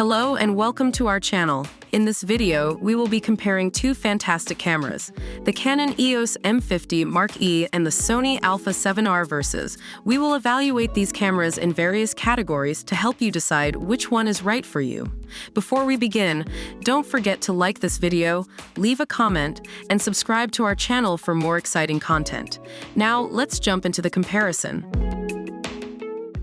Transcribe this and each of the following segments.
Hello and welcome to our channel. In this video, we will be comparing two fantastic cameras, the Canon EOS M50 Mark E and the Sony Alpha 7R versus. We will evaluate these cameras in various categories to help you decide which one is right for you. Before we begin, don't forget to like this video, leave a comment, and subscribe to our channel for more exciting content. Now, let's jump into the comparison.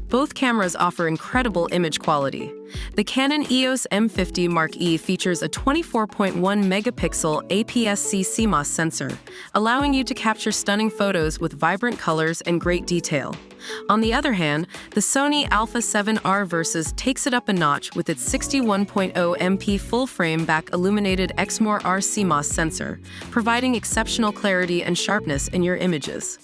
Both cameras offer incredible image quality. The Canon EOS M50 Mark E features a 24.1 megapixel APS-C CMOS sensor, allowing you to capture stunning photos with vibrant colors and great detail. On the other hand, the Sony Alpha 7R versus takes it up a notch with its 61.0 MP full-frame back illuminated Exmor-R CMOS sensor, providing exceptional clarity and sharpness in your images.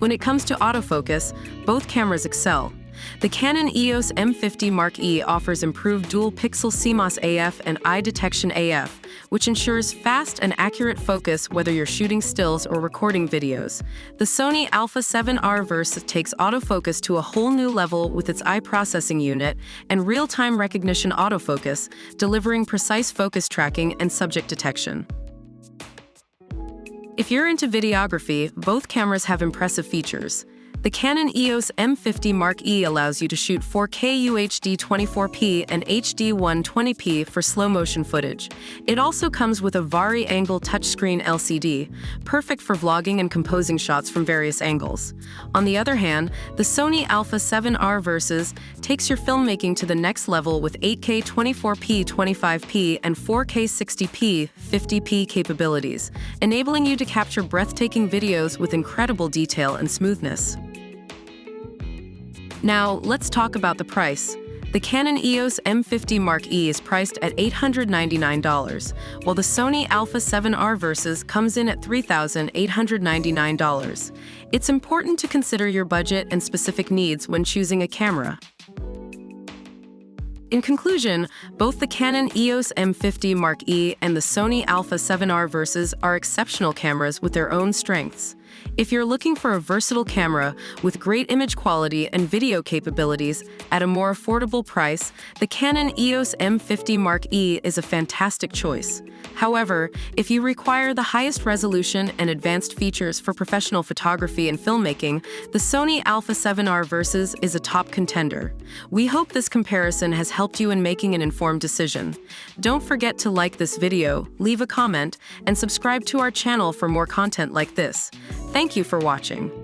When it comes to autofocus, both cameras excel. The Canon EOS M50 Mark E offers improved dual-pixel CMOS AF and eye detection AF, which ensures fast and accurate focus whether you're shooting stills or recording videos. The Sony Alpha 7R versus takes autofocus to a whole new level with its eye processing unit and real-time recognition autofocus, delivering precise focus tracking and subject detection. If you're into videography, both cameras have impressive features. The Canon EOS M50 Mark E allows you to shoot 4K UHD 24p and HD 120p for slow-motion footage. It also comes with a vari-angle touchscreen LCD, perfect for vlogging and composing shots from various angles. On the other hand, the Sony Alpha 7R versus takes your filmmaking to the next level with 8K 24p 25p and 4K 60p 50p capabilities, enabling you to capture breathtaking videos with incredible detail and smoothness. Now, let's talk about the price. The Canon EOS M50 Mark E is priced at $899, while the Sony Alpha 7R versus comes in at $3,899. It's important to consider your budget and specific needs when choosing a camera. In conclusion, both the Canon EOS M50 Mark E and the Sony Alpha 7R versus are exceptional cameras with their own strengths. If you're looking for a versatile camera with great image quality and video capabilities at a more affordable price, the Canon EOS M50 Mark E is a fantastic choice. However, if you require the highest resolution and advanced features for professional photography and filmmaking, the Sony Alpha 7R versus is a top contender. We hope this comparison has helped you in making an informed decision. Don't forget to like this video, leave a comment, and subscribe to our channel for more content like this. Thank you for watching.